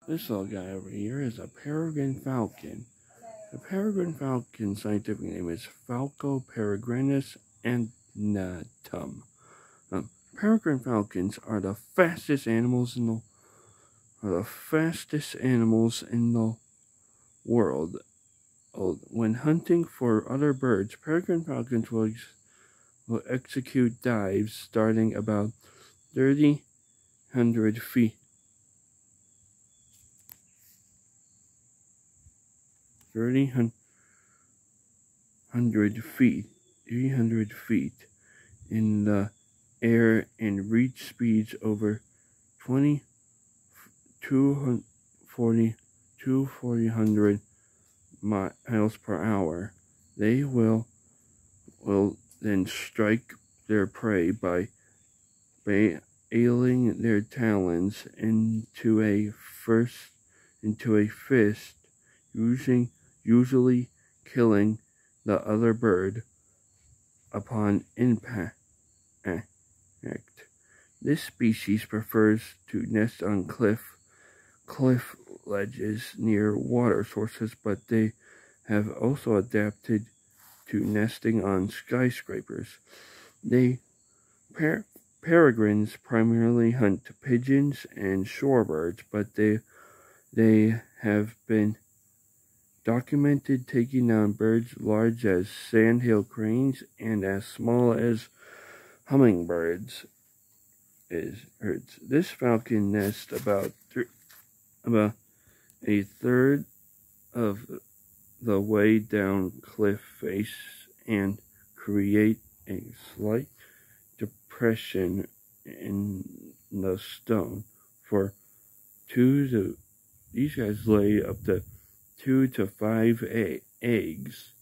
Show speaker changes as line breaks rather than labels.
This little guy over here is a peregrine falcon. The peregrine falcon's scientific name is Falco peregrinus annatum. Peregrine falcons are the fastest animals in the world. When hunting for other birds, peregrine falcons will execute dives starting about 300 feet. 300 feet in the air and reach speeds over 400 miles per hour. They will then strike their prey by ailing their talons into a fist, usually killing the other bird upon impact. This species prefers to nest on cliff ledges near water sources, but they have also adapted to nesting on skyscrapers. Peregrines primarily hunt pigeons and shorebirds, but they have been documented taking down birds large as sandhill cranes and as small as hummingbirds. This falcon nests about a third of the way down cliff face and create a slight depression in the stone these guys lay up to 2 to 5 eggs.